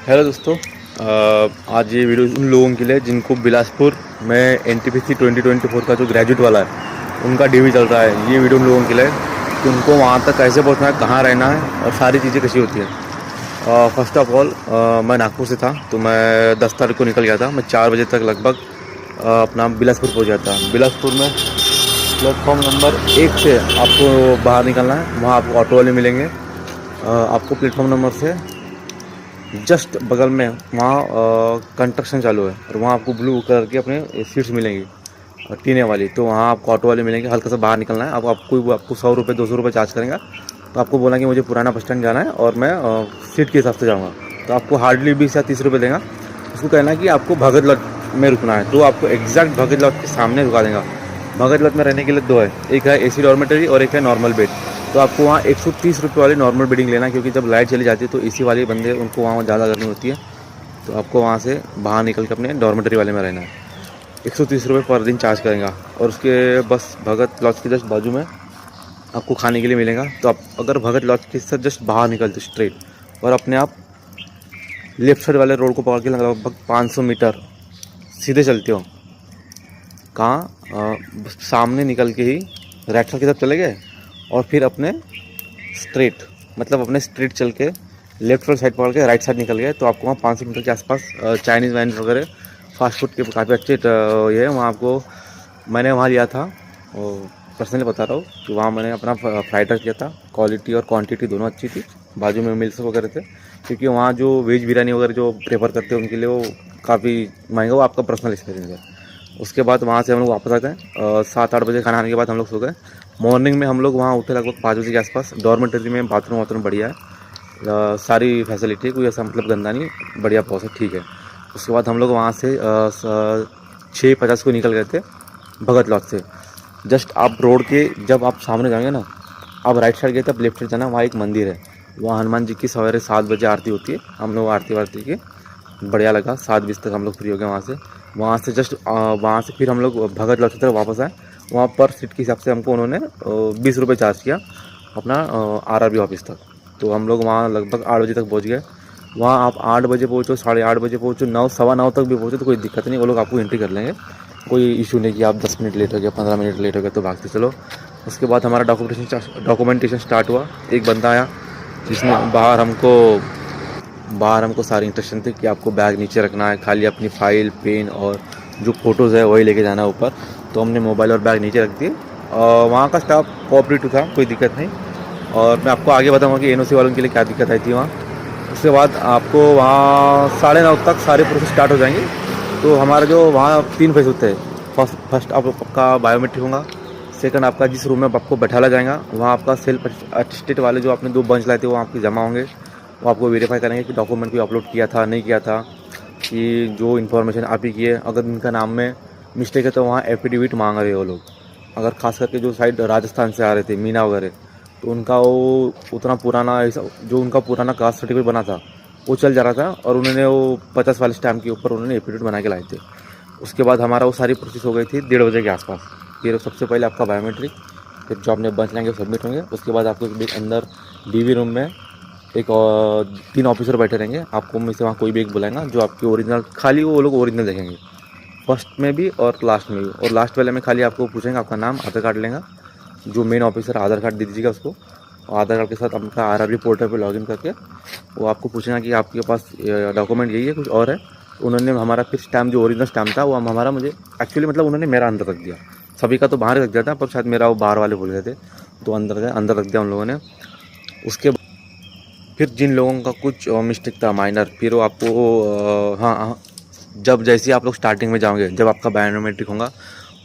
Hello दोस्तों। आज ये वीडियो उन लोगों के लिए जिनको बिलासपुर में NTPC 2024 का जो ग्रेजुएट वाला है उनका डीवी चल रहा है। ये वीडियो उन लोगों के लिए कि उनको वहाँ तक कैसे पहुँचना है, कहाँ रहना है और सारी चीज़ें कैसी होती हैं। फर्स्ट ऑफ ऑल मैं नागपुर से था, तो मैं 10 तारीख को निकल गया था। मैं 4 बजे तक लगभग अपना बिलासपुर पहुँच गया था। बिलासपुर में प्लेटफॉर्म नंबर 1 से आपको बाहर निकलना है। वहाँ आपको ऑटो वाले मिलेंगे। आपको प्लेटफॉर्म नंबर से जस्ट बगल में वहाँ कंस्ट्रक्शन चालू है और वहाँ आपको ब्लू कलर की अपने सीट्स मिलेंगी टीने वाली। तो वहाँ आपको ऑटो वाले मिलेंगे। हल्का सा बाहर निकलना है। आपको 100 रुपये 200 रुपये चार्ज करेंगे। तो आपको बोला कि मुझे पुराना बस स्टैंड जाना है और मैं सीट के हिसाब से जाऊँगा। तो आपको हार्डली 20 या 30 रुपये देगा। उसको कहना है कि आपको भगत लॉज में रुकना है, तो आपको एग्जैक्ट भगत लॉज के सामने रुका देगा। भगत लॉज में रहने के लिए 2 है, एक है AC डॉर्मेटरी और एक है नॉर्मल बेड। तो आपको वहाँ 130 रुपये वाली नॉर्मल बेडिंग लेना है, क्योंकि जब लाइट चली जाती है तो AC वाले बंदे उनको वहाँ ज़्यादा गर्मी होती है। तो आपको वहाँ से बाहर निकल के अपने डॉर्मेटरी वाले में रहना है। 130 रुपये पर दिन चार्ज करेंगे। और उसके बस भगत लॉज के जस्ट बाजू में आपको खाने के लिए मिलेगा। तो आप अगर भगत लॉज के से जस्ट बाहर निकलते स्ट्रेट और अपने आप लेफ्ट साइड वाले रोड को पकड़ के लगभग 500 मीटर सीधे चलते हो, कहाँ सामने निकल के ही राइट साइड की तरफ चले गए और फिर अपने स्ट्रेट चल के लेफ्ट साइड पकड़ के राइट साइड निकल गए। तो आपको वहाँ 500 मीटर के आसपास चाइनीज़ वाइनीज़ वगैरह फास्ट फूड के काफ़ी अच्छे ये है। वहाँ आपको मैंने वहाँ लिया था और पर्सनली बता रहा हूँ कि वहाँ मैंने अपना फ्राइड राइस किया था। क्वालिटी और क्वांटिटी दोनों अच्छी थी। बाजू में मिल्स वगैरह थे, क्योंकि वहाँ जो वेज बिरयानी वगैरह जो प्रेफर करते हैं उनके लिए वो काफ़ी महंगा, वो आपका पर्सनल एक्सपीरियंस है। उसके बाद वहाँ से हम लोग वापस आ गए। 7-8 बजे खाना खाने के बाद हम लोग सो गए। मॉर्निंग में हम लोग वहाँ उठे लगभग 5 बजे के आसपास। डॉर्मेटरी में बाथरूम बढ़िया है, सारी फैसिलिटी, कोई ऐसा मतलब गंदा नहीं, बढ़िया प्रोसेस ठीक है। उसके बाद हम लोग वहाँ से 6:50 को निकल गए थे भगत लॉज से। जस्ट आप रोड के जब आप सामने जाएंगे ना, आप राइट साइड गए तब लेफ्ट साइड जाना, वहाँ एक मंदिर है। वहाँ हनुमान जी की सवेरे 7 बजे आरती होती है। हम लोग आरती वारती की बढ़िया लगा। 7 बजे तक हम लोग फ्री हो गए वहाँ से जस्ट वहाँ से फिर हम लोग भगत लॉज की तरफ वापस आए। वहाँ पर सीट के हिसाब से हमको उन्होंने 20 रुपये चार्ज किया अपना RRB ऑफिस तक। तो हम लोग वहाँ लगभग 8 बजे तक पहुँच गए। वहाँ आप 8 बजे पहुँचो, 8:30 बजे पहुँचो, 9 सवा 9 तक भी पहुँचो तो कोई दिक्कत नहीं, वो लोग आपको एंट्री कर लेंगे। कोई इशू नहीं कि आप 10 मिनट लेट हो गया, 15 मिनट लेट हो गया तो भागते चलो। उसके बाद हमारा डॉक्यूमेंटेशन स्टार्ट हुआ। एक बंदा आया जिसने बाहर हमको सारी इंस्ट्रक्शन थी कि आपको बैग नीचे रखना है, खाली अपनी फाइल पेन और जो फ़ोटोज़ है वही लेके जाना है ऊपर। तो हमने मोबाइल और बैग नीचे रख दिए। वहाँ का स्टाफ कोऑपरेटिव था, कोई दिक्कत नहीं। और मैं आपको आगे बताऊँगा कि NOC वालों के लिए क्या दिक्कत आई थी वहाँ। उसके बाद आपको वहाँ 9:30 तक सारे प्रोसेस स्टार्ट हो जाएंगे। तो हमारा जो वहाँ 3 फेज होते हैं। फर्स्ट आपका बायोमेट्रिक होगा। सेकंड आपका जिस रूम में आपको बैठाला जाएगा वहाँ आपका सेल्फ अटेस्टेड वाले जो आपने 2 बंच लाए थे वो आपके जमा होंगे। वो आपको वेरीफाई करेंगे कि डॉक्यूमेंट कोई अपलोड किया था नहीं किया था, कि जो इन्फॉर्मेशन आप ही की है। अगर उनका नाम में मिस्टेक है तो वहाँ एफिडेविट मांग रहे हैं वो लोग। अगर खास करके जो साइड राजस्थान से आ रहे थे मीना वगैरह, तो उनका वो उतना पुराना जो उनका पुराना कास्ट सर्टिफिकेट बना था वो चल जा रहा था और उन्होंने वो 50 वाले स्टैम्प के ऊपर उन्होंने एफिडेविट बना के लाए थे। उसके बाद हमारा वो सारी प्रोसेस हो गई थी 1:30 बजे के आसपास। फिर सबसे पहले आपका बायोमेट्रिक, फिर जो आपने बंच लाएंगे सबमिट होंगे। उसके बाद आपको एक अंदर DV रूम में एक और 3 ऑफिसर बैठे रहेंगे। आपको में से वहाँ कोई भी एक बुलाएगा जो आपकी ओरिजिनल, खाली वो लोग ओरिजिनल देखेंगे, फर्स्ट में भी और लास्ट में भी। और लास्ट वाले में खाली आपको पूछेंगे आपका नाम, आधार कार्ड लेगा। जो मेन ऑफिसर आधार कार्ड दे दीजिएगा उसको, और आधार कार्ड के साथ आपका RRB पोर्टल पे लॉगिन करके वो आपको पूछेगा कि आपके पास डॉक्यूमेंट यही है कुछ और है। तो उन्होंने हमारा फिर स्टैम्प, जो ओरिजिनल स्टैम्प था वो हमारा मुझे एक्चुअली मतलब उन्होंने मेरा अंदर रख दिया। सभी का तो बाहर रख दिया था, पर शायद मेरा वो बाहर वाले भूल गए थे तो अंदर रख दिया उन लोगों ने। उसके फिर जिन लोगों का कुछ मिस्टेक था माइनर, फिर वो आपको हाँ, जब जैसे आप लोग स्टार्टिंग में जाओगे, जब आपका बायोमेट्रिक होगा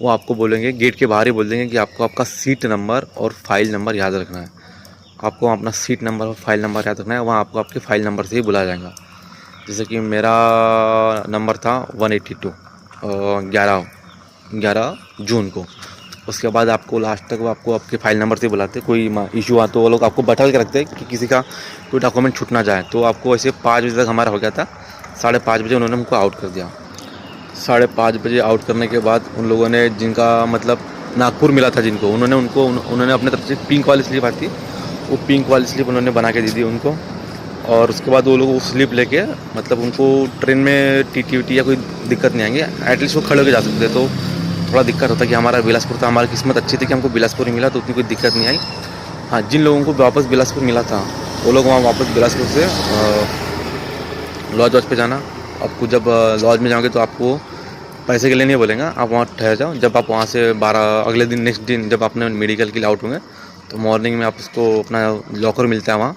वो आपको बोलेंगे, गेट के बाहर ही बोल देंगे कि आपको आपका सीट नंबर और फाइल नंबर याद रखना है। आपको अपना सीट नंबर और फाइल नंबर याद रखना है। वहाँ आपको आपके फाइल नंबर से ही बुलाया जाएगा। जैसे कि मेरा नंबर था 182, 11 जून को। उसके बाद आपको लास्ट तक वो आपको आपके फाइल नंबर से बुलाते। कोई इशू आ तो वो लोग आपको बैठा के रखते हैं कि किसी का कोई डॉक्यूमेंट छूट ना जाए। तो आपको ऐसे 5 बजे तक हमारा हो गया था। 5:30 बजे उन्होंने हमको आउट कर दिया। 5:30 बजे आउट करने के बाद उन लोगों ने, जिनका मतलब नागपुर मिला था जिनको, उन्होंने अपने तरफ से पिंक वाली स्लिप आती, वो पिंक वाली स्लिप उन्होंने बना के दे दी उनको। और उसके बाद वो लोग वो स्लिप लेके मतलब उनको ट्रेन में टीटी या कोई दिक्कत नहीं आएंगे, एटलीस्ट वो खड़े होकर जा सकते हैं। तो थोड़ा दिक्कत होता है कि हमारा बिलासपुर था, हमारी किस्मत अच्छी थी कि हमको बिलासपुर ही मिला, तो उतनी कोई दिक्कत नहीं आई। हाँ, जिन लोगों को वापस बिलासपुर मिला था वो लोग वहाँ वापस बिलासपुर से लॉज वॉज पे जाना। आपको जब लॉज में जाओगे तो आपको पैसे के लिए नहीं बोलेंगे, आप वहाँ ठहर जाओ। जब आप वहाँ से 12 अगले दिन नेक्स्ट दिन जब आपने मेडिकल के लिए आउट होंगे तो मॉर्निंग में आप उसको अपना लॉकर मिलता है वहाँ।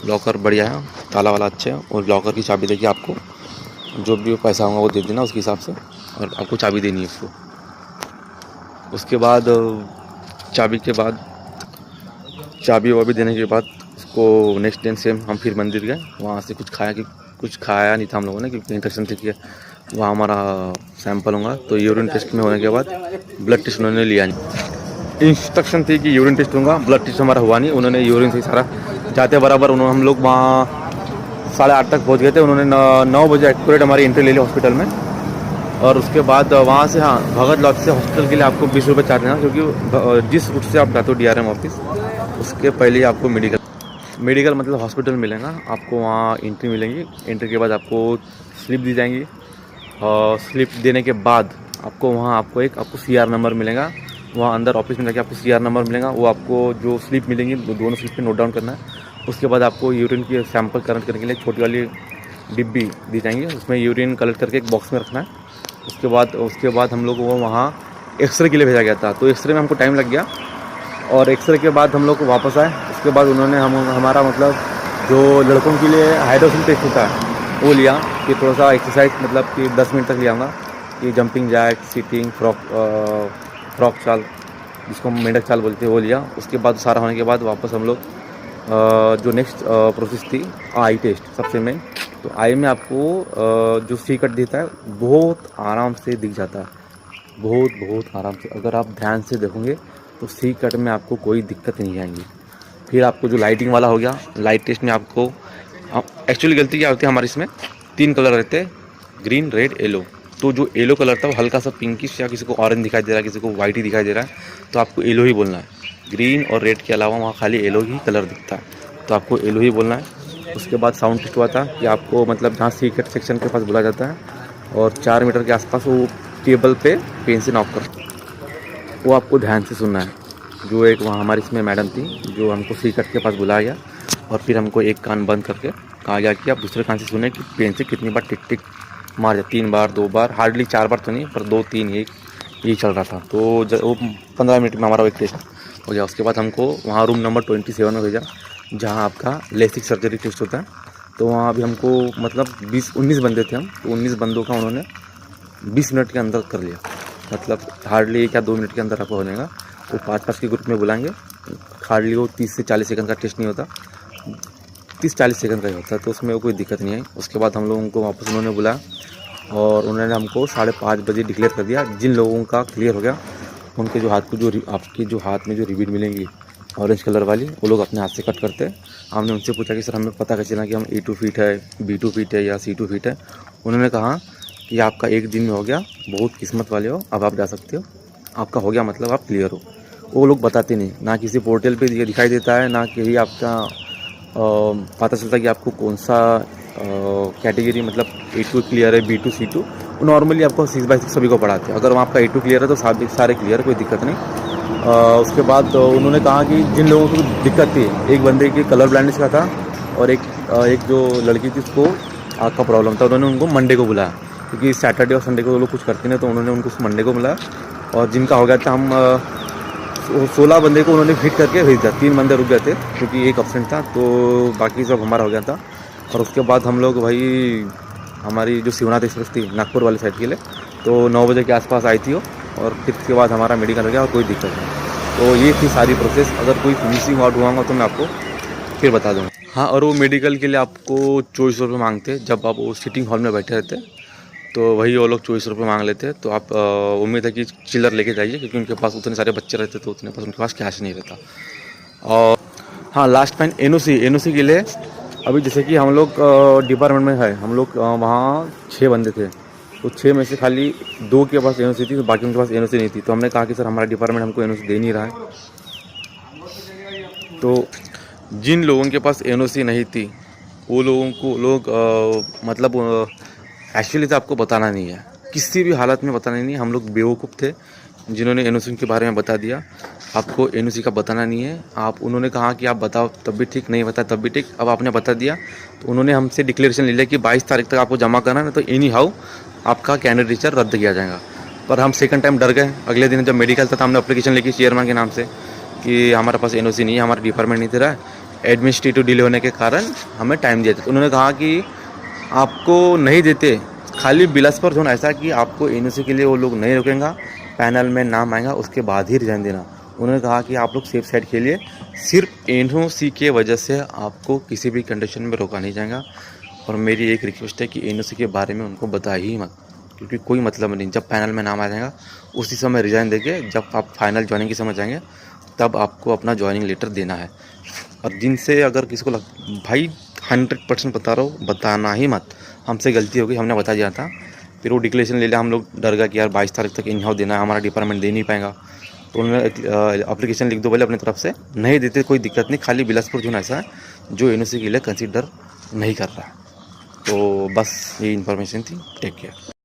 लॉकर बढ़िया है, ताला वाला अच्छा है, और लॉकर की चाबी देखिए आपको जो भी पैसा होगा वो दे देना उसके हिसाब से, और आपको चाबी देनी है उसको। उसके बाद चाबी वाबी देने के बाद उसको नेक्स्ट दिन सेम हम फिर मंदिर गए। वहाँ से कुछ खाया नहीं था हम लोगों ने, क्योंकि इंस्ट्रक्शन थी कि वहाँ हमारा सैंपल होगा। तो यूरिन टेस्ट में होने के बाद ब्लड टेस्ट उन्होंने लिया नहीं। इंस्ट्रक्शन थी कि यूरिन टेस्ट होगा, ब्लड टेस्ट हमारा हुआ नहीं। उन्होंने यूरिन से सारा जाते बराबर हम लोग वहाँ 8:30 तक पहुँच गए थे। उन्होंने 9 बजे एक्यूरेट हमारी एंट्री ले ली हॉस्पिटल में। और उसके बाद वहाँ से भगत लॉज से हॉस्पिटल के लिए आपको 20 रुपये चार्ज देना, क्योंकि जिस रूट से आप जाते हो DRM ऑफिस उसके पहले ही आपको मेडिकल मतलब हॉस्पिटल मिलेगा। आपको वहाँ एंट्री मिलेंगी, एंट्री के बाद आपको स्लिप दी जाएंगी, और स्लिप देने के बाद आपको वहाँ आपको CR नंबर मिलेगा। वहाँ अंदर ऑफिस में जाके आपको CR नंबर मिलेगा, वो आपको जो स्लिप मिलेंगी दोनों स्लिप पे नोट डाउन करना है। उसके बाद आपको यूरिन की सैंपल कलेक्ट करने के लिए छोटी वाली डिब्बी दी जाएंगी, उसमें यूरिन कलेक्ट करके एक बॉक्स में रखना है। उसके बाद हम लोग को वहाँ एक्सरे के लिए भेजा गया था, तो एक्सरे में हमको टाइम लग गया, और एक्सरे के बाद हम लोग को वापस आए। उसके बाद उन्होंने हमारा मतलब जो लड़कों के लिए हाइड्रोसिल टेस्ट होता है वो लिया, कि थोड़ा सा एक्सरसाइज मतलब कि 10 मिनट तक लिया होगा, कि जंपिंग जैक, सीटिंग, फ्रॉक चाल जिसको मेंढक चाल बोलते हैं वो लिया। उसके बाद सारा होने के बाद वापस हम लोग जो नेक्स्ट प्रोसेस थी आई टेस्ट सबसे मेन। तो आई में आपको जो सी कट देता है बहुत आराम से दिख जाता है, बहुत आराम से। अगर आप ध्यान से देखोगे तो सी कट में आपको कोई दिक्कत नहीं आएंगी। फिर आपको जो लाइटिंग वाला हो गया, लाइट टेस्ट में आपको एक्चुअली गलती क्या होती है हमारे इसमें 3 कलर रहते हैं, ग्रीन, रेड, येलो। तो जो येलो कलर था वो हल्का सा पिंकिश या किसी को ऑरेंज दिखाई दे रहा है, किसी को वाइट ही दिखाई दे रहा है, तो आपको येलो ही बोलना है। ग्रीन और रेड के अलावा वहाँ खाली येलो ही कलर दिखता है, तो आपको येलो ही बोलना है। उसके बाद साउंड टेस्ट हुआ था कि आपको मतलब जहाँ सी कट सेक्शन के पास बुलाया जाता है, और 4 मीटर के आसपास वो टेबल पे पेन से नॉक कर, वो आपको ध्यान से सुनना है। जो एक वहाँ हमारी इसमें मैडम थी जो हमको सी कट के पास बुलाया गया, और फिर हमको एक कान बंद करके कहा गया कि आप दूसरे कान से सुने कि पेन से कितनी बार टिक टिक मार जाए। 3 बार, 2 बार, हार्डली 4 बार तो नहीं, पर 2, 3 यही चल रहा था। तो वो 15 मिनट में हमारा एक टेस्ट हो गया। उसके बाद हमको वहाँ रूम नंबर 27 में भेजा, जहाँ आपका लेसिक सर्जरी टेस्ट होता है। तो वहाँ भी हमको मतलब 19 बंदे थे हम, तो 19 बंदों का उन्होंने 20 मिनट के अंदर कर लिया, मतलब हार्डली 1 या 2 मिनट के अंदर आपको हो जाएगा। तो 5-5 के ग्रुप में बुलाएंगे, हार्डली वो 30 से 40 सेकंड का टेस्ट नहीं होता, 30-40 सेकंड का ही होता है, तो उसमें कोई दिक्कत नहीं आई। उसके बाद हम लोगों को वापस उन्होंने बुलाया, और उन्होंने हमको 5:30 बजे डिक्लेयर कर दिया। जिन लोगों का क्लियर हो गया उनके जो हाथ को आपके जो हाथ में जो रिबन मिलेंगी ऑरेंज कलर वाली, वो लोग अपने हाथ से कट करते हैं। हमने उनसे पूछा कि सर हमें पता कैसे चला कि हम A2 फिट है, B2 फिट है या C2 फिट है। उन्होंने कहा कि आपका 1 दिन में हो गया, बहुत किस्मत वाले हो, अब आप जा सकते हो, आपका हो गया मतलब आप क्लियर हो। वो लोग बताते नहीं, ना किसी पोर्टल पे दिखाई देता है, ना कहीं आपका पता चलता कि आपको कौन सा कैटेगरी मतलब A2 क्लियर है, B2 C2। नॉर्मली आपको 6/6 सभी को पढ़ाते हैं। अगर वहाँ आपका A2 क्लियर है तो सारे क्लियर, कोई दिक्कत नहीं। उसके बाद उन्होंने कहा कि जिन लोगों को दिक्कत थी, एक बंदे की कलर ब्लाइंडनेस का था, और एक जो लड़की थी उसको आँख का प्रॉब्लम था, उन्होंने उनको मंडे को बुलाया, क्योंकि सैटरडे और संडे को वो लोग कुछ करते नहीं, तो उन्होंने उनको मंडे को बुलाया। और जिनका हो गया था, हम 16 बंदे को उन्होंने फिट करके भेज दिया। 3 बंदे रुक गए थे क्योंकि एक अपसेंट था, तो बाकी सब हमारा हो गया था। और उसके बाद हम लोग भाई हमारी जो शिवनाथ एक्सप्रेस थी नागपुर वाली साइड के लिए, तो 9 बजे के आसपास आई थी वो, और फिर उसके बाद हमारा मेडिकल हो गया और कोई दिक्कत नहीं। तो ये थी सारी प्रोसेस। अगर कोई मिसिंग आउट हुआ तो मैं आपको फिर बता दूँगा। हाँ, और वो मेडिकल के लिए आपको 2400 रुपये मांगते, जब आप वो सिटिंग हॉल में बैठे रहते तो वही वो लोग 2400 रुपये मांग लेते। तो आप उम्मीद है कि चिल्लर लेके जाइए, क्योंकि उनके पास उतने सारे बच्चे रहते तो उतने पास उनके पास कैश नहीं रहता। और हाँ, लास्ट टाइम एनओसी के लिए अभी जैसे कि हम लोग डिपार्टमेंट में है, हम लोग वहाँ 6 बंदे थे, तो 6 में से खाली 2 के पास एनओसी थी, तो बाकी उनके पास एनओसी नहीं थी। तो हमने कहा कि सर हमारा डिपार्टमेंट हमको एनओसी दे नहीं रहा है। तो जिन लोगों के पास एनओसी नहीं थी वो लोगों को लोग मतलब एक्चुअली तो आपको बताना नहीं है, किसी भी हालत में बताना नहीं है। हम लोग बेवकूफ़ थे जिन्होंने एनओसी के बारे में बता दिया। आपको एनओसी का बताना नहीं है। आप उन्होंने कहा कि आप बताओ तब भी ठीक, नहीं बताया तब भी ठीक। अब आपने बता दिया तो उन्होंने हमसे डिक्लेरेशन ले लिया कि 22 तारीख तक आपको जमा करना है, तो एनी हाउ आपका कैंडिडेचर रद्द किया जाएगा। पर हम सेकंड टाइम डर गए। अगले दिन जब मेडिकल था तो हमने एप्लीकेशन लिखी चेयरमैन के नाम से कि हमारे पास एनओसी नहीं है, हमारा डिपार्टमेंट नहीं दे रहा है, एडमिनिस्ट्रेटिव डिले होने के कारण हमें टाइम दिया था। तो उन्होंने कहा कि आपको नहीं देते, खाली बिलासपुर जोन ऐसा कि आपको एनओसी के लिए वो लोग नहीं रोकेंगे, पैनल में नाम आएगा उसके बाद ही रिजाइन देना। उन्होंने कहा कि आप लोग सेफ साइड खेलिए, सिर्फ एनओसी के वजह से आपको किसी भी कंडीशन में रोका नहीं जाएगा। और मेरी एक रिक्वेस्ट है कि एनओसी के बारे में उनको बता ही मत, क्योंकि कोई मतलब नहीं। जब पैनल में नाम आ जाएगा उसी समय रिजाइन देके जब आप फाइनल ज्वाइनिंग के समय जाएंगे तब आपको अपना ज्वाइनिंग लेटर देना है। और जिनसे अगर किसी को भाई 100% बता रहा हूँ, बताना ही मत। हमसे गलती हो गई, हमने बता दिया था, फिर वो डिक्लेरेशन ले लिया। हम लोग डर गए कि यार 22 तारीख तक इन हाउ देना है, हमारा डिपार्टमेंट दे नहीं पाएगा। तो उन्होंने एप्लीकेशन लिख दो बोले अपनी तरफ से, नहीं देते कोई दिक्कत नहीं, खाली बिलासपुर जोन ऐसा है जो एनओसी के लिए कंसिडर नहीं कर रहा है। तो बस ये इन्फॉर्मेशन थी। Take care.